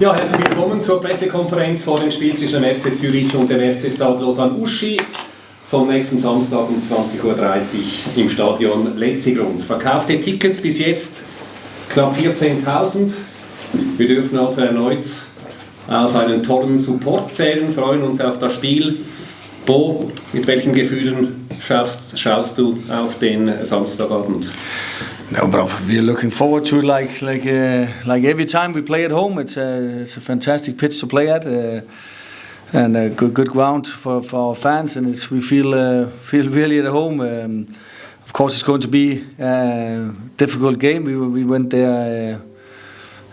Ja, herzlich willkommen zur Pressekonferenz vor dem Spiel zwischen dem FC Zürich und dem FC Stade-Lausanne-Ouchy vom nächsten Samstag um 20:30 Uhr im Stadion Letzigrund. Verkaufte Tickets bis jetzt knapp 14.000. Wir dürfen also erneut auf einen tollen Support zählen, freuen uns auf das Spiel. Bo, mit welchen Gefühlen schaust du auf den Samstagabend? No, but we're looking forward to it like every time we play at home. It's a fantastic pitch to play at, and a good ground for our fans, and we feel really at home. Of course, it's going to be a difficult game. We went there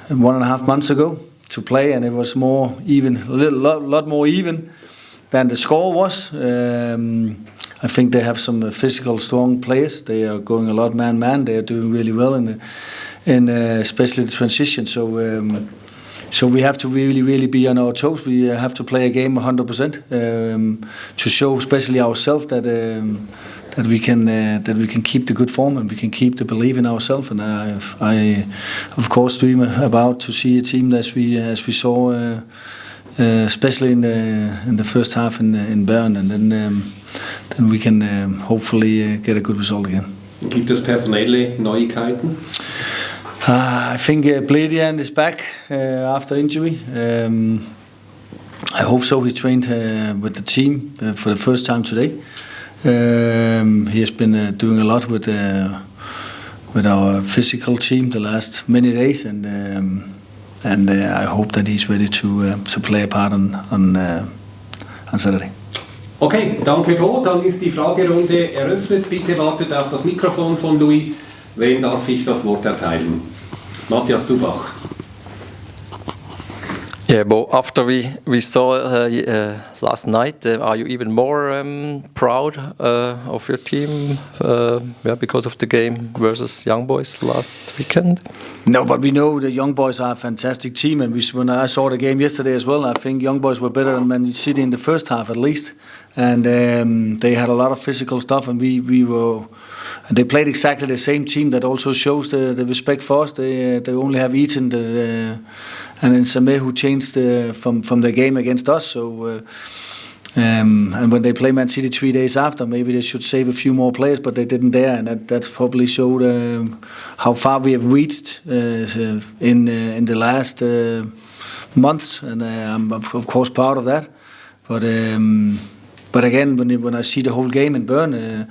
1.5 months ago to play, and it was more even, a lot more even than the score was. I think they have some physical, strong players. They are going a lot man-man. They are doing really well in especially the transition. So we have to really be on our toes. We have to play a game 100% to show, especially ourselves, that we can keep the good form and we can keep the belief in ourselves. And I of course dream about to see a team as we saw, especially in the first half in Bern, and then we can hopefully get a good result again. Gibt es personelle Neuigkeiten? I think Bledian is back after injury. I hope so. He trained with the team for the first time today. He has been doing a lot with our physical team the last many days, and I hope that he's ready to play a part on Saturday. Okay, danke Bo. Dann ist die Fragerunde eröffnet. Bitte wartet auf das Mikrofon von Louis. Wem darf ich das Wort erteilen? Matthias Dubach. Yeah, Bo, after we saw last night, are you even more proud of your team because of the game versus Young Boys last weekend? No, but we know the Young Boys are a fantastic team, and when I saw the game yesterday as well, I think Young Boys were better than Man City in the first half at least, and they had a lot of physical stuff, and we were. And they played exactly the same team. That also shows the respect for us. They only have Eaton and then Sameh, who changed from the game against us. So and when they play Man City 3 days after, maybe they should save a few more players, but they didn't dare, and that's probably showed how far we have reached in the last months. And I'm of course proud of that. But again, when I see the whole game in Bern,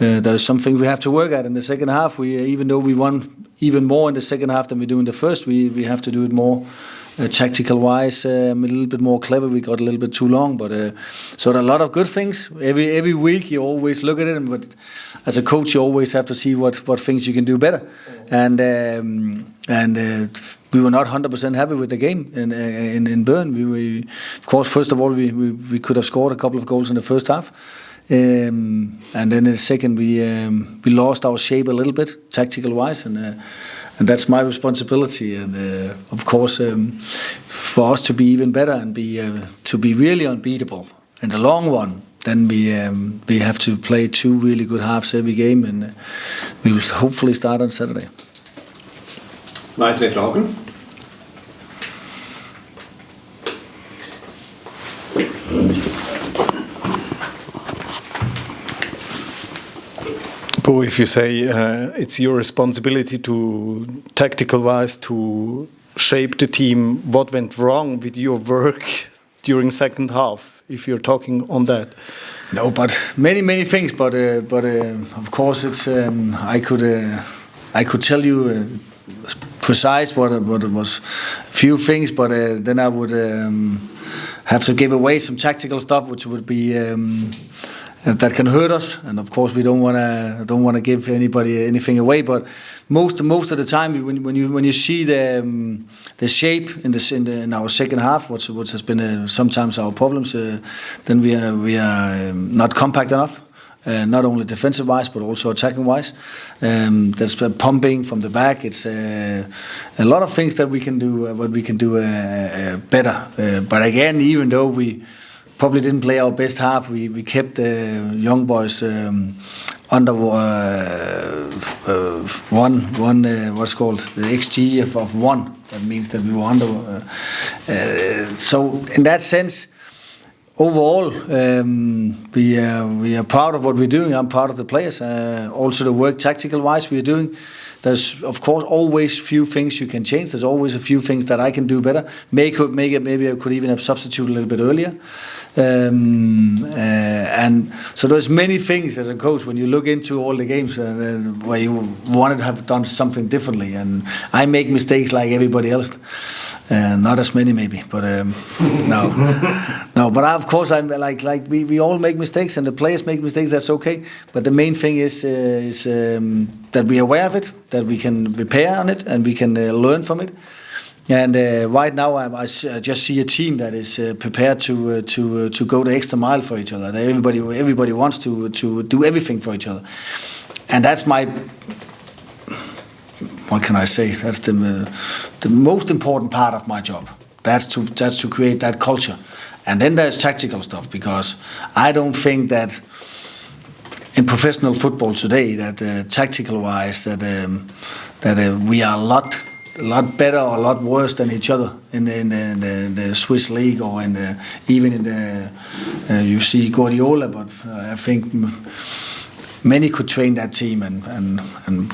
there's something we have to work at in the second half. Even though we won even more in the second half than we do in the first, we have to do it more tactical wise, a little bit more clever. We got a little bit too long, but so there are a lot of good things. Every week you always look at it, but as a coach you always have to see what things you can do better. And we were not 100% happy with the game in Bern. We of course, first of all, we could have scored a couple of goals in the first half. And then in the second we lost our shape a little bit tactical wise, and that's my responsibility, and of course for us to be even better and to be really unbeatable in the long run, then we have to play 2 really good halves every game, and we will hopefully start on Saturday. Weitere Fragen? Bo, if you say it's your responsibility to, tactical-wise, to shape the team, what went wrong with your work during second half, if you're talking on that? No, but many things. But of course, it's I could tell you precise what it was, a few things, but then I would have to give away some tactical stuff, which would be. That can hurt us, and of course we don't want to give anybody anything away. But most of the time, when you see the shape in our second half, which has been sometimes our problems, then we are not compact enough. Not only defensive wise but also attacking wise. That's pumping from the back. It's a lot of things that we can do. What we can do better. But again, even though we probably didn't play our best half, we kept Young Boys under what's called the XG of 1. That means that we were under. So in that sense, overall, we are proud of what we're doing. I'm proud of the players. Also the work tactical wise we are doing. There's of course always few things you can change. There's always a few things that I can do better. Maybe I could even have substituted a little bit earlier. And so there's many things as a coach when you look into all the games where you wanted to have done something differently. And I make mistakes like everybody else. Not as many maybe, but no. But of course I'm like we all make mistakes and the players make mistakes. That's okay. But the main thing is that we are aware of it, that we can repair on it, and we can learn from it. And right now, I just see a team that is prepared to go the extra mile for each other. Everybody wants to do everything for each other, and that's my. What can I say? That's the most important part of my job. That's to create that culture, and then there's tactical stuff, because I don't think that in professional football today that tactical wise that we are a lot better or a lot worse than each other in the Swiss league or even in the you see Guardiola, but I think many could train that team and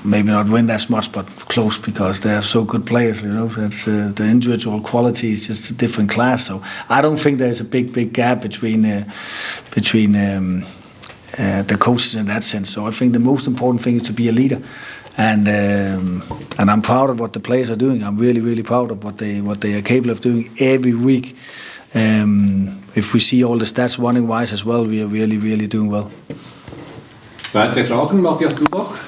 maybe not win as much, but close, because they are so good players. That's the individual quality is just a different class. So I don't think there's a big gap between the coaches in that sense. So I think the most important thing is to be a leader. And I'm proud of what the players are doing. I'm really proud of what they are capable of doing every week. If we see all the stats running wise as well, we are really doing well. Weitere Fragen, Matthias Dubach?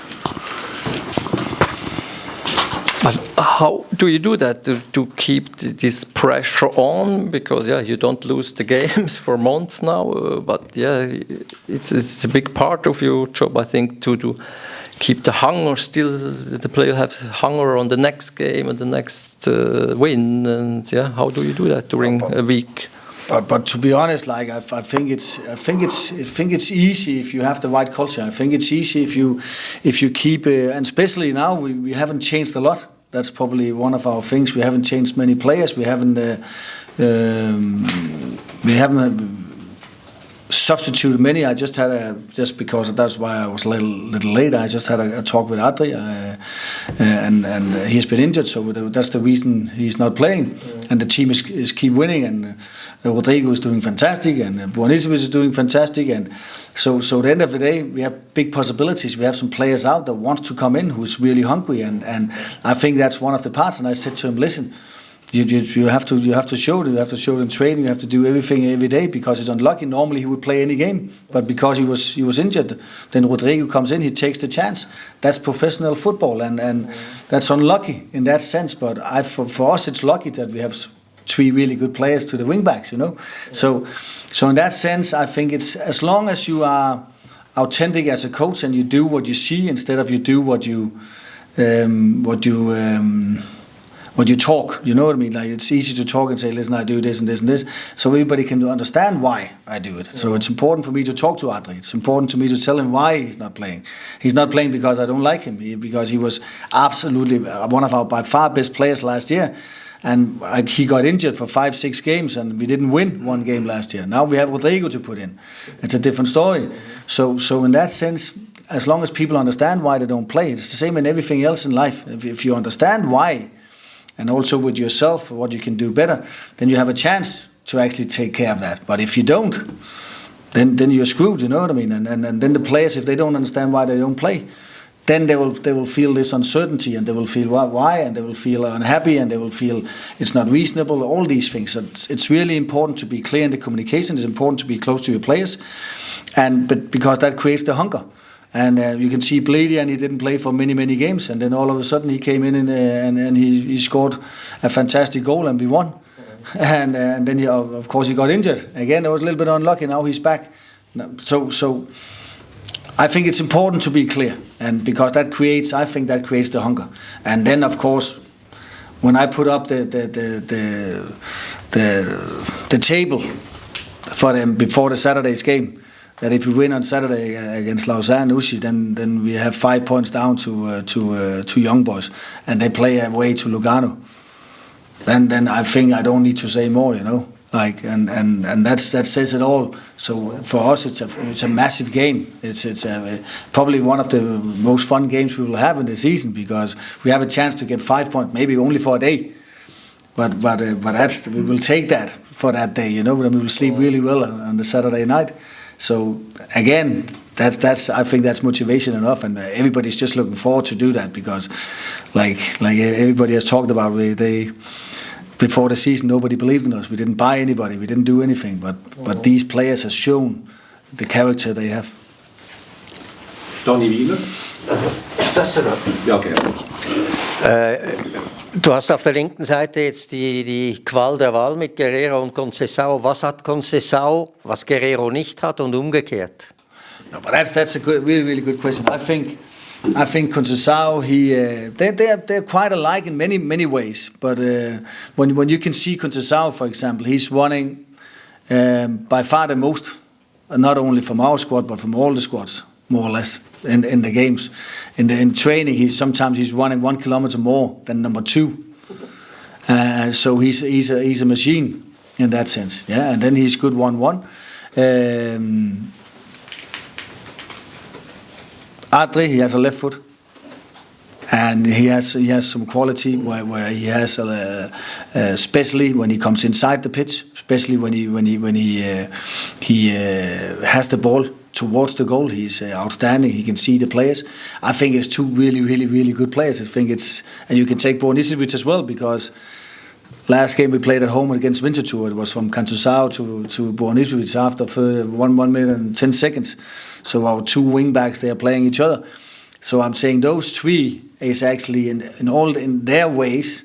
But how do you do that to keep this pressure on? Because you don't lose the games for months now. But it's a big part of your job, I think, to keep the hunger still. The player have hunger on the next game and the next win. And how do you do that during a week? But to be honest, I think it's easy if you have the right culture. I think it's easy if you keep, and especially now we haven't changed a lot. That's probably one of our things. We haven't changed many players. We haven't substituted many. I just had just because that's why I was a little late. I just had a talk with Adri, and he's been injured, so that's the reason he's not playing. And the team is keep winning, and Rodrigo is doing fantastic, and Buonicevic is doing fantastic, and so at the end of the day, we have big possibilities. We have some players out that want to come in who's really hungry, and I think that's one of the parts. And I said to him, listen. You have to show them. You have to show them training. You have to do everything every day, because it's unlucky. Normally he would play any game, but because he was injured, then Rodrigo comes in. He takes the chance. That's professional football, and that's unlucky in that sense. But for us, it's lucky that we have 3 really good players to the wing backs. So in that sense, I think it's as long as you are authentic as a coach and you do what you see instead of you do what you talk, you know what I mean? Like, it's easy to talk and say, listen, I do this and this and this, so everybody can understand why I do it. So it's important for me to talk to Adri. It's important to me to tell him why he's not playing. He's not playing because I don't like him, because he was absolutely one of our by far best players last year. And he got injured for 5-6 games, and we didn't win 1 game last year. Now we have Rodrigo to put in. It's a different story. So in that sense, as long as people understand why they don't play, it's the same in everything else in life. If you understand why, and also with yourself, what you can do better, then you have a chance to actually take care of that. But if you don't, then you're screwed, you know what I mean? And then the players, if they don't understand why they don't play, then they will feel this uncertainty, and they will feel why, and they will feel unhappy, and they will feel it's not reasonable, all these things. It's really important to be clear in the communication. It's important to be close to your players, but because that creates the hunger. And you can see Bleedy, and he didn't play for many games, and then all of a sudden he came in and he scored a fantastic goal, and we won. And then of course he got injured again. It was a little bit unlucky. Now he's back. So I think it's important to be clear, and because I think that creates the hunger. And then of course, when I put up the table for them before the Saturday's game, that if we win on Saturday against Lausanne-Ouchy, then we have 5 points down to Young Boys, and they play away to Lugano. Then I think I don't need to say more, you know. Like and that says it all. So for us, it's a massive game. It's probably one of the most fun games we will have in the season, because we have a chance to get 5 points, maybe only for a day. But that's, we will take that for that day, you know. And we will sleep really well on the Saturday night. So again, that's I think that's motivation enough, and everybody's just looking forward to do that, because like everybody has talked about, before the season nobody believed in us. We didn't buy anybody, we didn't do anything, but these players have shown the character they have. Donny Wieler? Ja, gerne. Du hast auf der linken Seite jetzt die Qual der Wahl mit Guerreiro und Conceição. Was hat Conceição, was Guerreiro nicht hat, und umgekehrt? No, but that's a really good question. I think Conceição, they're quite alike in many ways. But when you can see Conceição, for example, he's running by far the most, not only from our squad but from all the squads, more or less, in the games. In training, sometimes he's running 1 kilometer more than number 2. So he's a machine in that sense. Yeah, and then he's good 1-1. Adri, he has a left foot, and he has some quality where he has, especially when he comes inside the pitch, especially when he has the ball towards the goal. He's outstanding. He can see the players. I think it's two really good players. I think and you can take Bornicevic as well, because last game we played at home against Winterthur, it was from Conceição to Bornicevic after 1 minute and 10 seconds. So our two wing backs, they are playing each other. So I'm saying those three is actually in their ways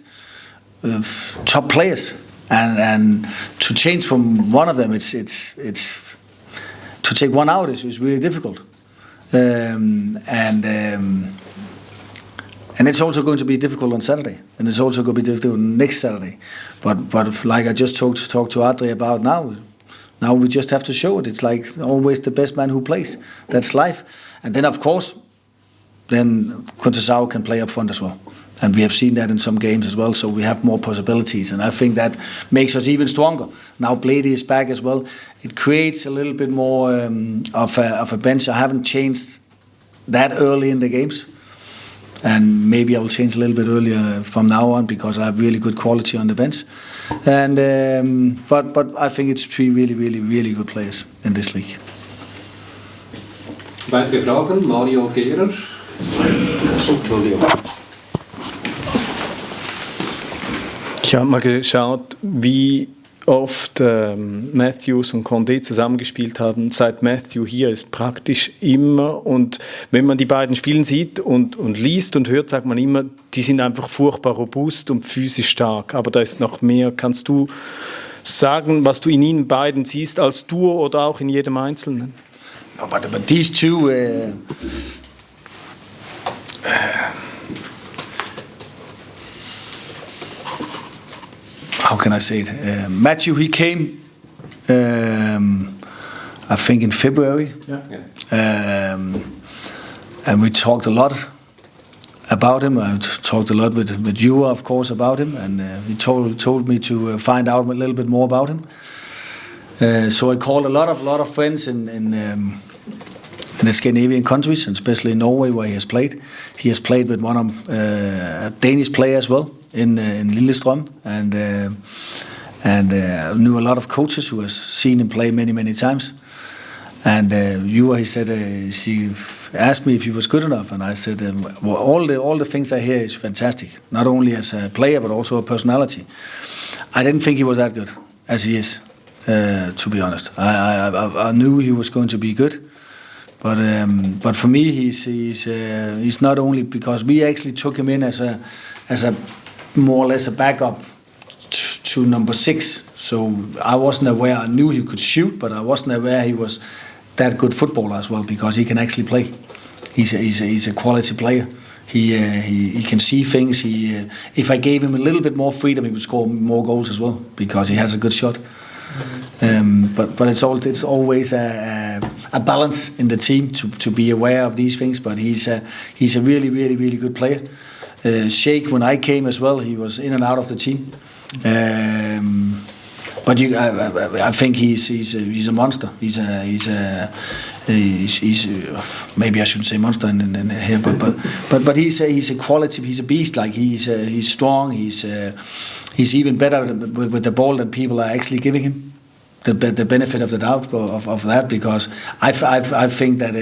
top players, and to change from one of them, it's to take one out is really difficult, and it's also going to be difficult on Saturday, and it's also going to be difficult next Saturday. But like I just talked to Adri about now we just have to show it. It's like always the best man who plays. That's life. And then of course, then Conceição can play up front as well. And we have seen that in some games as well, so we have more possibilities. And I think that makes us even stronger. Now Blady is back as well. It creates a little bit more of a bench. I haven't changed that early in the games. And maybe I will change a little bit earlier from now on, because I have really good quality on the bench. And but I think it's three really good players in this league. Weitere Fragen? Mario Gehrer. Ich habe mal geschaut, wie oft Matthews und Condé zusammengespielt haben. Seit Matthew hier ist praktisch immer, und wenn man die beiden spielen sieht und liest und hört, sagt man immer, die sind einfach furchtbar robust und physisch stark, aber da ist noch mehr. Kannst du sagen, was du in ihnen beiden siehst, als Duo oder auch in jedem Einzelnen? No, but these two how can I say it? Matthew, he came, I think in February, and we talked a lot about him. I talked a lot with you, of course, about him, and he told me to find out a little bit more about him. So I called a lot of friends in the Scandinavian countries, and especially in Norway, where he has played. He has played with one of a Danish player as well in Lillestrøm, and knew a lot of coaches who has seen him play many times. And he said, she asked me if he was good enough, and I said, well, all the things I hear is fantastic, not only as a player but also a personality. I didn't think he was that good as he is, to be honest. I knew he was going to be good, but for me he's not only, because we actually took him in as a more or less a backup to number 6. So I wasn't aware. I knew he could shoot, but I wasn't aware he was that good footballer as well, because he can actually play. He's a quality player. He can see things. If I gave him a little bit more freedom, he would score more goals as well, because he has a good shot. But it's always a balance in the team to be aware of these things. But he's a really, really, really good player. Sheikh, when I came as well, he was in and out of the team. But I think he's a monster. He's maybe I shouldn't say monster in here, but he's a quality. He's a beast. Like he's strong. He's even better with the ball than people are actually giving him the benefit of the doubt of that, because I think that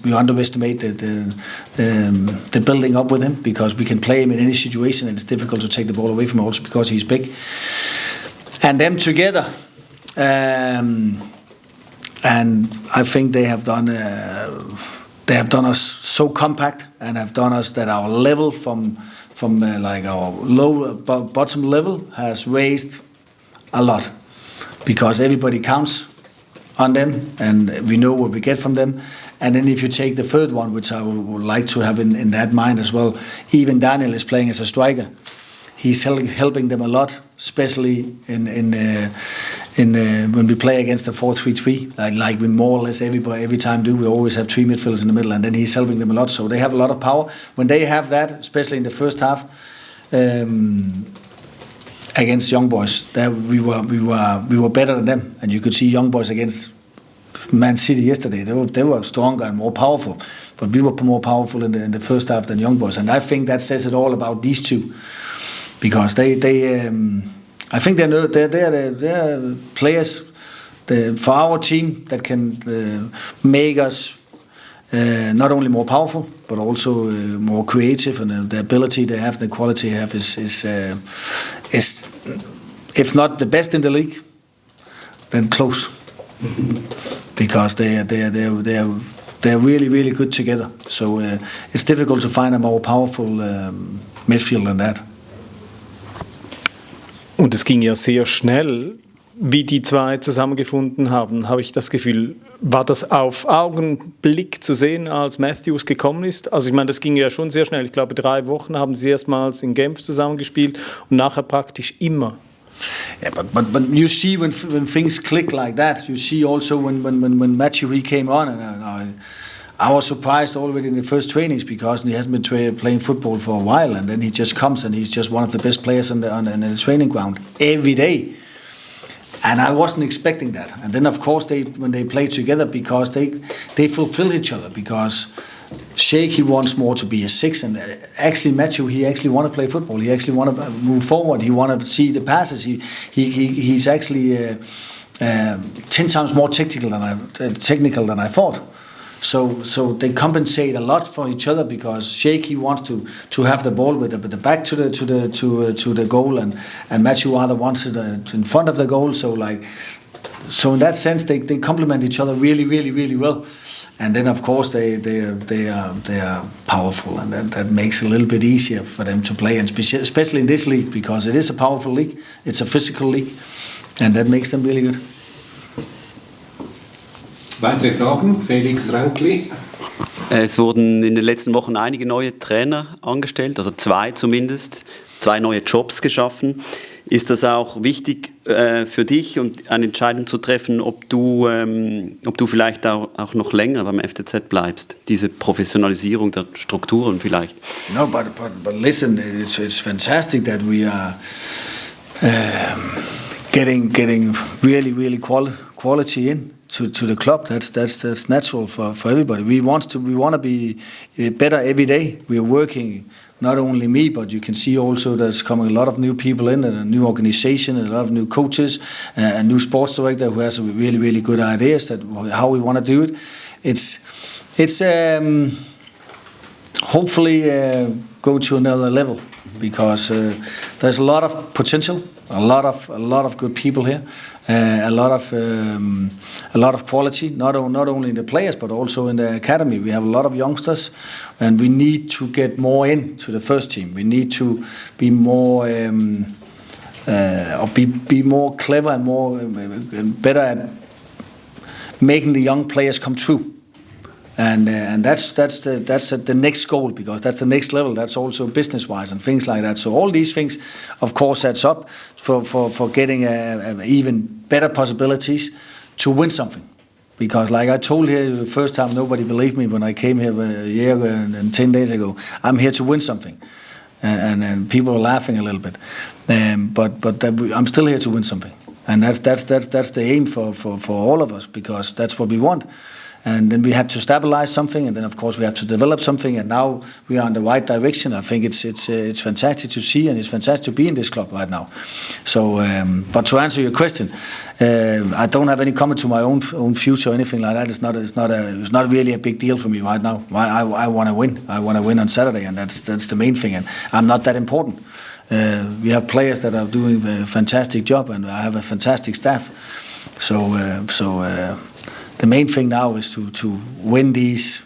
we underestimate the building up with him, because we can play him in any situation and it's difficult to take the ball away from him, also because he's big. And them together, and I think they have done us so compact, and have done us that our level from like our low bottom level has raised a lot, because everybody counts on them and we know what we get from them. And then if you take the third one, which I would like to have in that mind as well, even Daniel is playing as a striker. He's helping them a lot, especially in when we play against the 4-3-3, like we more or less every time do. We always have three midfielders in the middle, and then he's helping them a lot. So they have a lot of power. When they have that, especially in the first half, against Young Boys, that we were better than them, and you could see Young Boys against Man City yesterday. They were stronger and more powerful, but we were more powerful in the first half than Young Boys, and I think that says it all about these two. Because I think they're players for our team that can make us not only more powerful but also more creative, and the ability they have, the quality they have is if not the best in the league, then close. Because they're really, really good together. So it's difficult to find a more powerful midfield than that. Und es ging ja sehr schnell, wie die zwei zusammengefunden haben, habe ich das Gefühl. War das auf Augenblick zu sehen, als Matthews gekommen ist? Also ich meine, das ging ja schon sehr schnell. Ich glaube, 3 Wochen haben sie erstmals in Genf zusammengespielt und nachher praktisch immer. Yeah, but you see when things click like that, you see also when Matthew he came on, and I was surprised already in the first trainings, because he hasn't been playing football for a while, and then he just comes and he's just one of the best players on the training ground every day. And I wasn't expecting that. And then of course when they play together, because they fulfill each other, because Sheikh, he wants more to be a 6, and actually Matthew, he actually want to play football. He actually want to move forward. He want to see the passes. He's actually 10 times more technical than I thought. So they compensate a lot for each other, because Sheikh, he wants to have the ball with the back to the goal, and Matthew rather wants it in front of the goal. So in that sense they complement each other really, really, really well. And then of course they are powerful, and that makes it a little bit easier for them to play, and especially in this league, because it is a powerful league, it's a physical league, and that makes them really good. Weitere Fragen? Felix Rankli. Es wurden in den letzten Wochen einige neue Trainer angestellt, also 2 zumindest, 2 neue Jobs geschaffen. Ist das auch wichtig für dich, und eine Entscheidung zu treffen, ob du vielleicht auch noch länger beim FCZ bleibst? Diese Professionalisierung der Strukturen vielleicht? No, but listen, it's fantastic that we are getting really, really quality in to the club. That's natural for everybody. We want to be better every day. We are working. Not only me, but you can see also there's coming a lot of new people in, and a new organization, and a lot of new coaches, a new sports director who has really, really good ideas that how we want to do it. It's hopefully go to another level, because there's a lot of potential, a lot of good people here, a lot of quality, not only in the players but also in the academy. We have a lot of youngsters, and we need to get more into the first team. We need to be more be more clever and more and better at making the young players come true. and that's the next goal, because that's the next level. That's also business-wise and things like that. So all these things, of course, sets up for getting even better possibilities to win something. Because like I told here the first time, nobody believed me when I came here a year and 10 days ago. I'm here to win something. And people are laughing a little bit. But I'm still here to win something. And that's the aim for all of us, because that's what we want. And then we have to stabilize something, and then of course we have to develop something. And now we are in the right direction. I think it's fantastic to see, and it's fantastic to be in this club right now. So, but to answer your question, I don't have any comment to my own future or anything like that. It's not really a big deal for me right now. I want to win. I want to win on Saturday, and that's the main thing. And I'm not that important. We have players that are doing a fantastic job, and I have a fantastic staff. So the main thing now is to win these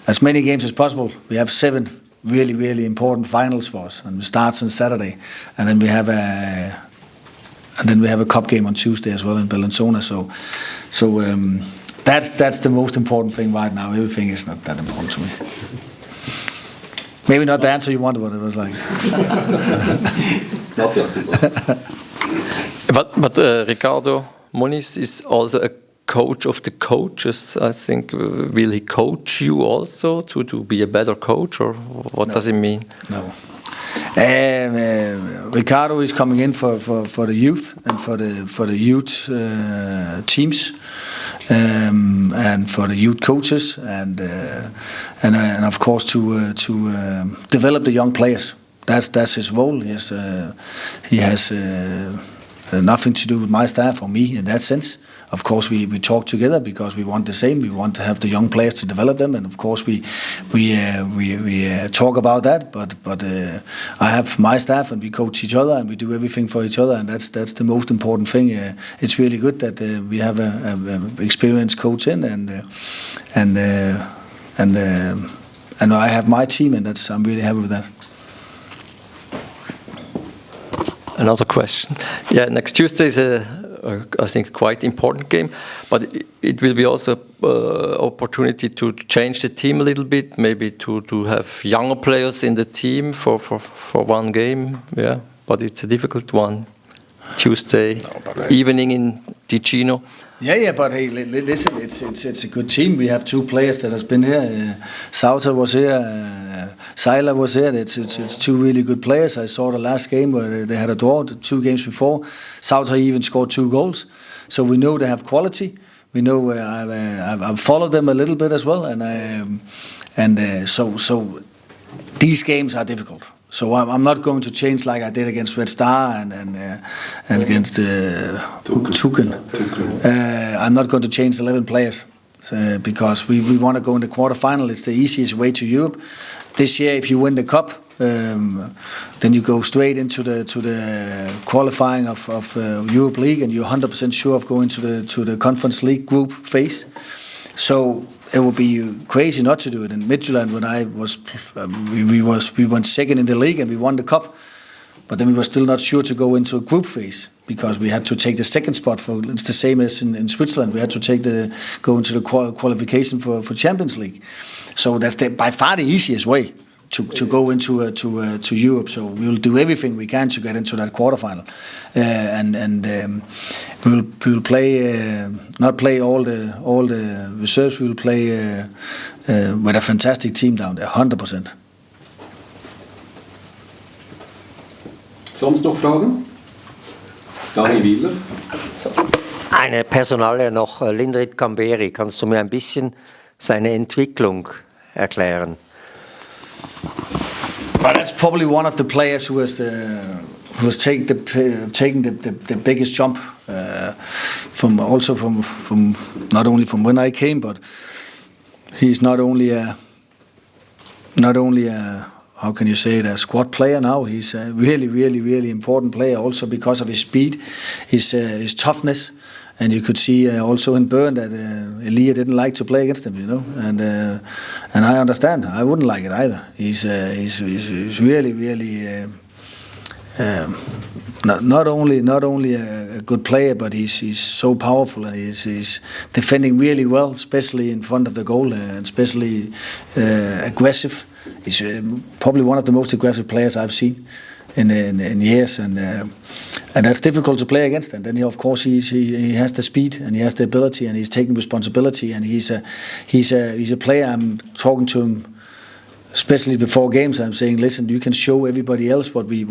as many games as possible. We have 7 really, really important finals for us, and it starts on Saturday, and then we have a cup game on Tuesday as well in Bellinzona. So that's the most important thing right now. Everything is not that important to me. Maybe not the answer you wanted, but it was like. Not just But Ricardo Moniz is also a coach of the coaches. I think, will he coach you also to be a better coach, or what does it mean? No. Ricardo is coming in for the youth and for the youth teams, and for the youth coaches, and of course to develop the young players. That's his role. He has nothing to do with my staff or me in that sense. Of course, we talk together because we want the same. We want to have the young players to develop them, and of course we talk about that. But I have my staff, and we coach each other, and we do everything for each other, and that's the most important thing. It's really good that we have a experienced coach in, and I have my team, and I'm really happy with that. Another question. Yeah, next Tuesday is I think, quite important game, but it will be also opportunity to change the team a little bit, maybe to have younger players in the team for one game. Yeah, but it's a difficult one. Tuesday evening in Ticino. Yeah, but hey, listen, it's a good team. We have 2 players that has been here. Sauter was here, Seiler was here. It's 2 really good players. I saw the last game where they had a draw, the 2 games before. Sauter even scored 2 goals. So we know they have quality. We know I've followed them a little bit as well, so these games are difficult. So I'm not going to change like I did against Red Star and against Tuken. I'm not going to change 11 players because we want to go in the quarterfinal. It's the easiest way to Europe. This year, if you win the cup, then you go straight into the qualifying of Europe League, and you're 100% sure of going to the Conference League group phase. So it would be crazy not to do it. In Midtjylland, when I was, we went second in the league and we won the cup, but then we were still not sure to go into a group phase because we had to take the second spot for. It's the same as in Switzerland. We had to go into the qualification for Champions League. So that's by far the easiest way to go into to Europe. So we will do everything we can to get into that quarterfinal, and we'll play not play all the reserves. We will play with a fantastic team down there, 100%. Sonst noch Fragen? Dani Wieler. Eine Personalie noch, Lindrit Kamberi. Kannst du mir ein bisschen seine Entwicklung erklären? But that's probably one of the players who has taken the biggest jump from not only from when I came, but he's not only a how can you say it, a squad player now. He's a really, really, really important player also because of his speed, his toughness. And you could see also in Bern that Elia didn't like to play against him, you know, and I understand. I wouldn't like it either. He's really, really not only a good player, but he's so powerful, and he's defending really well, especially in front of the goal, and especially aggressive. He's probably one of the most aggressive players I've seen in years, and that's difficult to play against. And then of course he has the speed, and he has the ability, and he's taking responsibility, and he's a player. I'm talking to him, especially before games. I'm saying, listen, you can show everybody else what we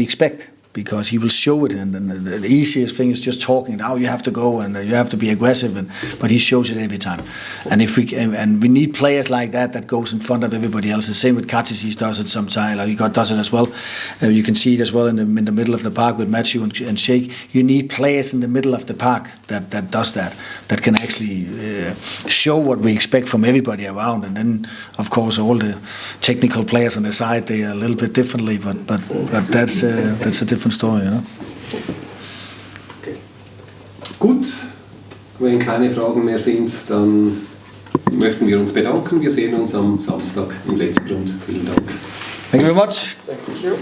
expect, because he will show it. And the easiest thing is just talking. Now you have to go and you have to be aggressive, but he shows it every time. And we need players like that goes in front of everybody else. The same with Katis, he does it sometimes. Like he does it as well. You can see it as well in the middle of the park with Matthew and Sheikh. You need players in the middle of the park that does that can actually show what we expect from everybody around. And then of course all the technical players on the side, they are a little bit differently, but that's a different story, you know? Gut, wenn keine Fragen mehr sind, dann möchten wir uns bedanken. Wir sehen uns am Samstag im letzten Grund. Vielen Dank. Thank you very much. Thank you.